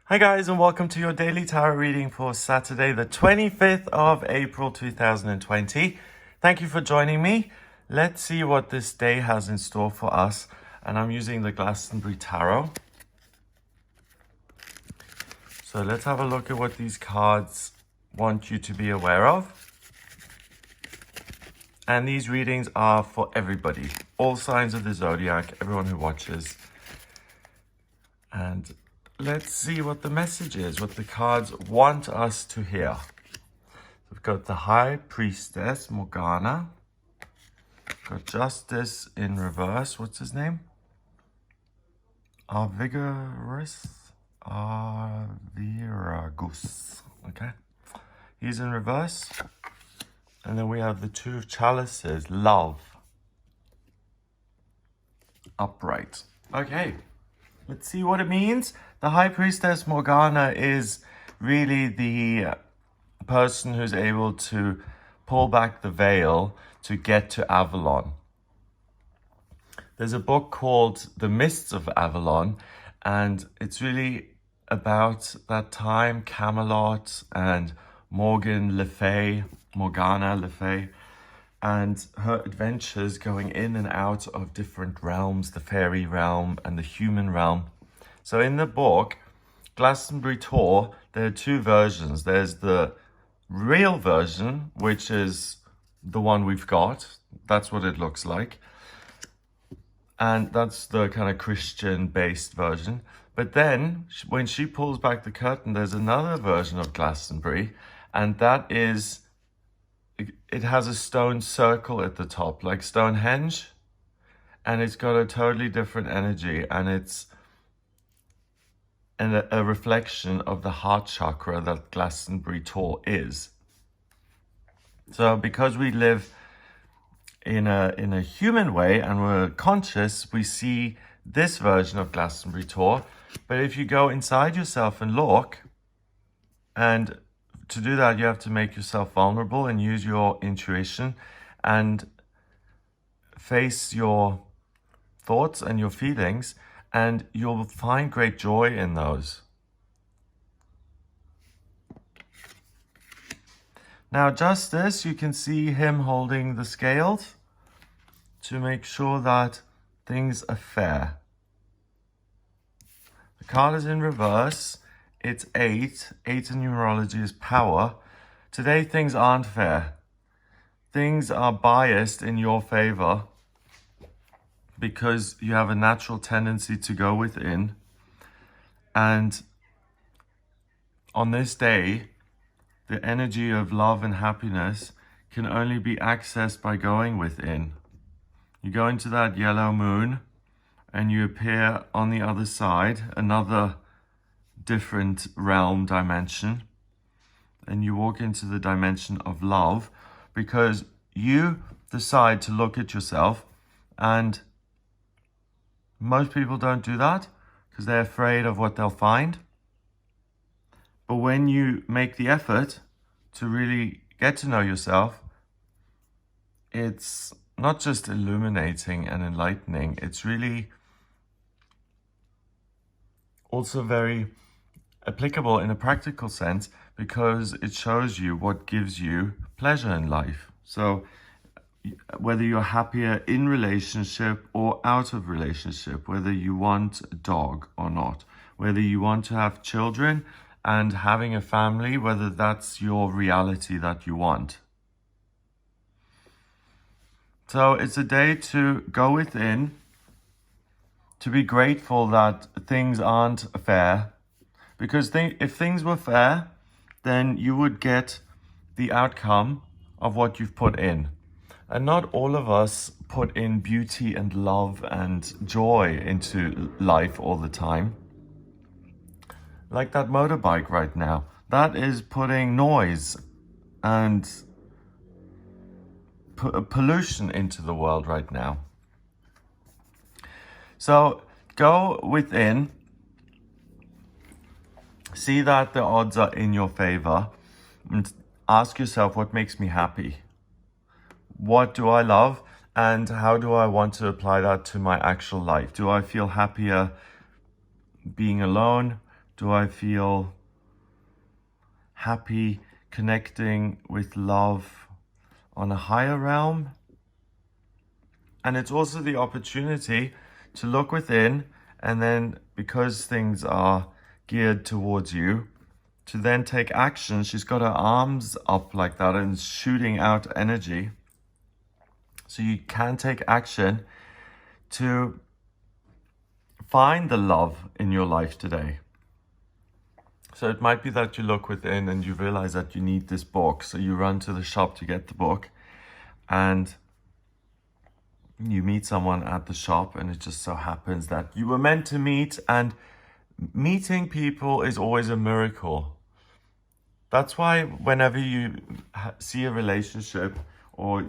Hi guys, and welcome to your daily tarot reading for Saturday the 25th of April 2020. Thank you for joining me. Let's see what this day has in store for us. And I'm using the Glastonbury Tarot. So let's have a look at what these cards want you to be aware of. And these readings are for everybody, all signs of the zodiac, everyone who watches. And let's see what the message is, what the cards want us to hear. We've got the High Priestess, Morgana. Got Justice in reverse. What's his name? Arviragus. Okay. He's in reverse. And then we have the Two of Chalices, Love. Upright. Okay. Let's see what it means. The High Priestess Morgana is really the person who's able to pull back the veil to get to Avalon. There's a book called The Mists of Avalon, and it's really about that time, Camelot and Morgana Le Fay, and her adventures going in and out of different realms, the fairy realm and the human realm. So in the book, Glastonbury Tour, there are two versions. There's the real version, which is the one we've got. That's what it looks like. And that's the kind of Christian-based version. But then, when she pulls back the curtain, there's another version of Glastonbury, and that is... it has a stone circle at the top, like Stonehenge, and it's got a totally different energy, and it's a reflection of the heart chakra that Glastonbury Tor is. So because we live in a human way and we're conscious, we see this version of Glastonbury Tor. But if you go inside yourself and look, and to do that, you have to make yourself vulnerable and use your intuition and face your thoughts and your feelings, and you'll find great joy in those. Now, Justice, you can see him holding the scales to make sure that things are fair. The card is in reverse. It's 8. 8 in numerology is power. Today, things aren't fair. Things are biased in your favor because you have a natural tendency to go within. And on this day, the energy of love and happiness can only be accessed by going within. You go into that yellow moon and you appear on the other side, another different realm dimension, and you walk into the dimension of love because you decide to look at yourself. And most people don't do that because they're afraid of what they'll find. But when you make the effort to really get to know yourself, it's not just illuminating and enlightening, it's really also very applicable in a practical sense because it shows you what gives you pleasure in life. So whether you're happier in relationship or out of relationship, whether you want a dog or not, whether you want to have children and having a family, whether that's your reality that you want. So it's a day to go within, to be grateful that things aren't fair. Because if things were fair, then you would get the outcome of what you've put in. And not all of us put in beauty and love and joy into life all the time. Like that motorbike right now. That is putting noise and pollution into the world right now. So go within. See that the odds are in your favor and ask yourself, what makes me happy? What do I love? And how do I want to apply that to my actual life? Do I feel happier being alone, Do I feel happy connecting with love on a higher realm? And it's also the opportunity to look within, and then because things are geared towards you, to then take action. She's got her arms up like that and shooting out energy. So you can take action to find the love in your life today. So it might be that you look within and you realize that you need this book. So you run to the shop to get the book, and you meet someone at the shop, and it just so happens that you were meant to meet, and meeting people is always a miracle. That's why whenever you see a relationship or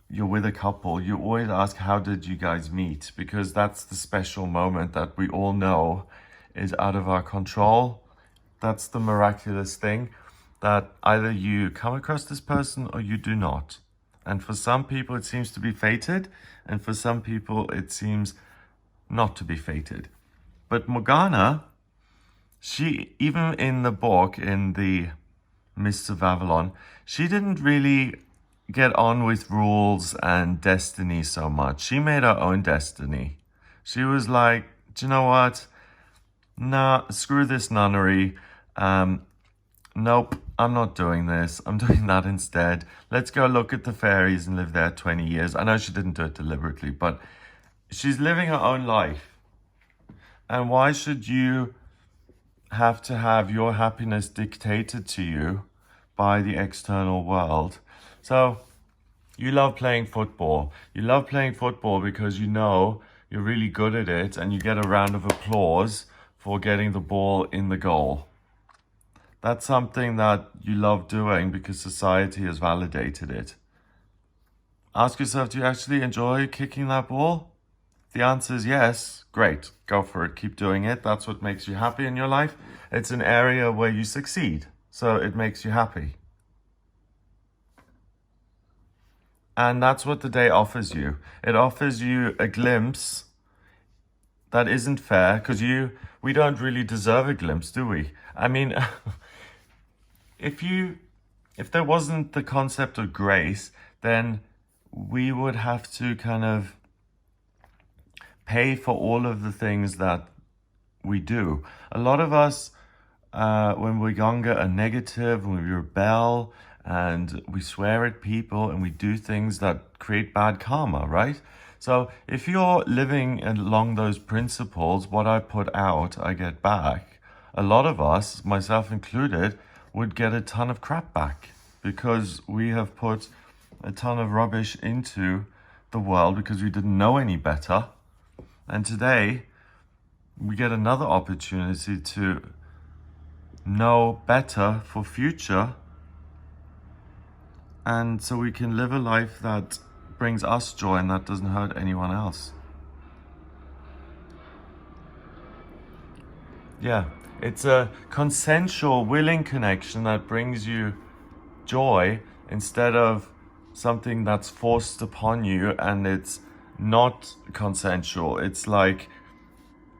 you're with a couple, you always ask, how did you guys meet? Because that's the special moment that we all know is out of our control. That's the miraculous thing, that either you come across this person or you do not. And for some people, it seems to be fated. And for some people, it seems not to be fated. But Morgana, she, even in the book, in the Mists of Avalon, she didn't really get on with rules and destiny so much. She made her own destiny. She was like, do you know what? Nah, screw this nunnery. Nope, I'm not doing this. I'm doing that instead. Let's go look at the fairies and live there 20 years. I know she didn't do it deliberately, but she's living her own life. And why should you have to have your happiness dictated to you by the external world? So you love playing football. You love playing football because you know you're really good at it, and you get a round of applause for getting the ball in the goal. That's something that you love doing because society has validated it. Ask yourself, do you actually enjoy kicking that ball? If the answer is yes, great, go for it, keep doing it. That's what makes you happy in your life. It's an area where you succeed, so it makes you happy. And that's what the day offers you. It offers you a glimpse that isn't fair, because we don't really deserve a glimpse, do we? I mean, if there wasn't the concept of grace, then we would have to kind of pay for all of the things that we do. A lot of us, when we're younger, are negative, and we rebel, and we swear at people, and we do things that create bad karma, right? So if you're living along those principles, what I put out, I get back. A lot of us, myself included, would get a ton of crap back because we have put a ton of rubbish into the world because we didn't know any better. And today, we get another opportunity to know better for future, and so we can live a life that brings us joy and that doesn't hurt anyone else. Yeah, it's a consensual, willing connection that brings you joy instead of something that's forced upon you and it's not consensual. It's like,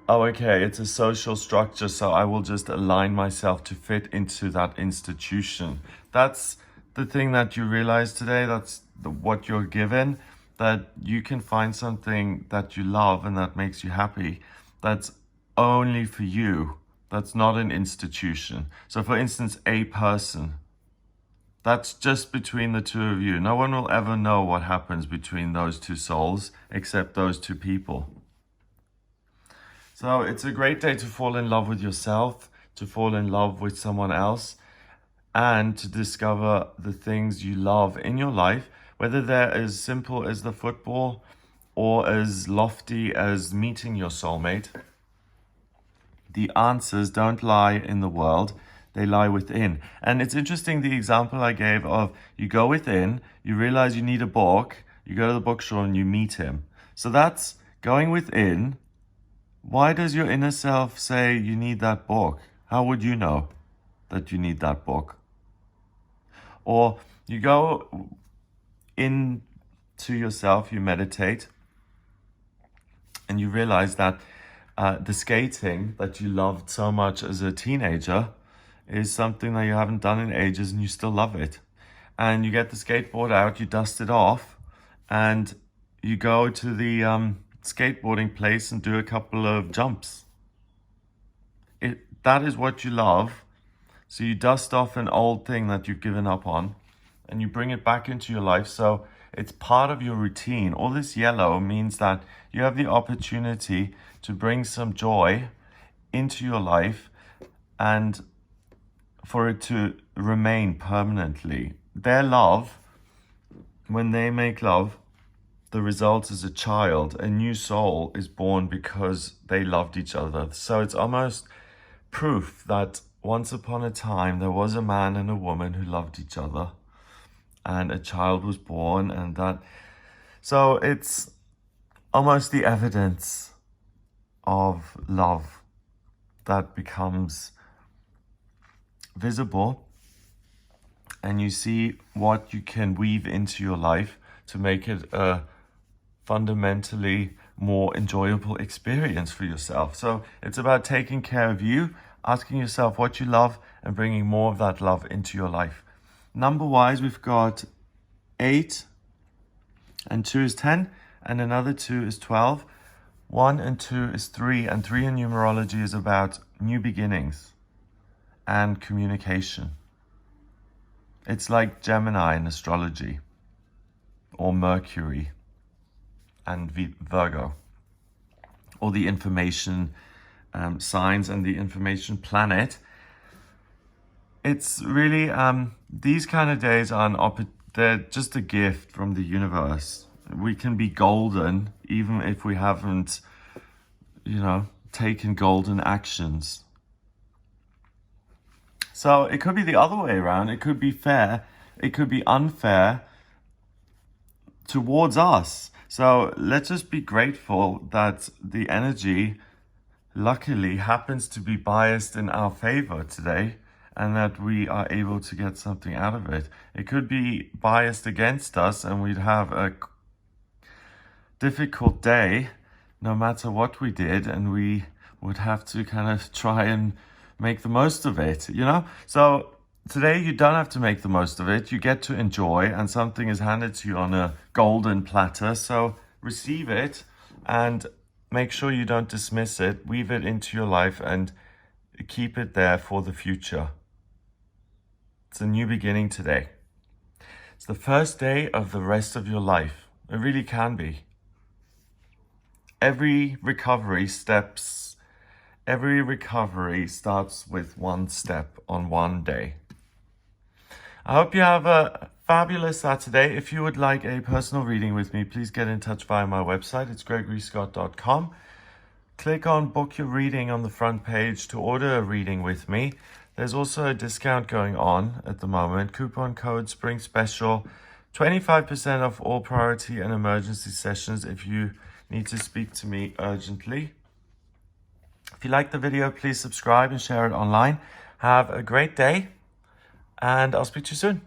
oh, okay, it's a social structure, so I will just align myself to fit into that institution. That's the thing that you realize today. That's what you're given, that you can find something that you love and that makes you happy. That's only for you. That's not an institution. So for instance, a person, that's just between the two of you. No one will ever know what happens between those two souls except those two people. So it's a great day to fall in love with yourself, to fall in love with someone else, and to discover the things you love in your life, whether they're as simple as the football or as lofty as meeting your soulmate. The answers don't lie in the world, they lie within. And it's interesting, the example I gave of you go within, you realize you need a book, you go to the bookstore and you meet him. So that's going within. Why does your inner self say you need that book? How would you know that you need that book? Or you go into yourself, you meditate, and you realize that the skating that you loved so much as a teenager is something that you haven't done in ages and you still love it. And you get the skateboard out, you dust it off, and you go to the skateboarding place and do a couple of jumps. That is what you love. So you dust off an old thing that you've given up on and you bring it back into your life. So it's part of your routine. All this yellow means that you have the opportunity to bring some joy into your life and for it to remain permanently. Their love, when they make love, the result is a child, a new soul is born because they loved each other. So it's almost proof that once upon a time there was a man and a woman who loved each other and a child was born, and that, so it's almost the evidence of love that becomes visible, and you see what you can weave into your life to make it a fundamentally more enjoyable experience for yourself. So it's about taking care of you, asking yourself what you love and bringing more of that love into your life. Number wise, we've got 8 and 2 is 10 and another 2 is 12. 1 and 2 is 3, and 3 in numerology is about new beginnings and communication. It's like Gemini in astrology, or Mercury and Virgo, or the information signs and the information planet. It's really, these kind of days are they're just a gift from the universe. We can be golden even if we haven't, taken golden actions. So it could be the other way around. It could be fair. It could be unfair towards us. So let's just be grateful that the energy, luckily, happens to be biased in our favor today, and that we are able to get something out of it. It could be biased against us and we'd have a difficult day no matter what we did, and we would have to kind of try and make the most of it, So today you don't have to make the most of it. You get to enjoy, and something is handed to you on a golden platter. So receive it and make sure you don't dismiss it. Weave it into your life and keep it there for the future. It's a new beginning today. It's the first day of the rest of your life. It really can be. Every recovery starts with one step on one day. I hope you have a fabulous Saturday. If you would like a personal reading with me, please get in touch via my website. It's gregoryscott.com. Click on book your reading on the front page to order a reading with me. There's also a discount going on at the moment. Coupon code Spring Special. 25% off all priority and emergency sessions if you need to speak to me urgently. If you like the video, please subscribe and share it online. Have a great day, and I'll speak to you soon.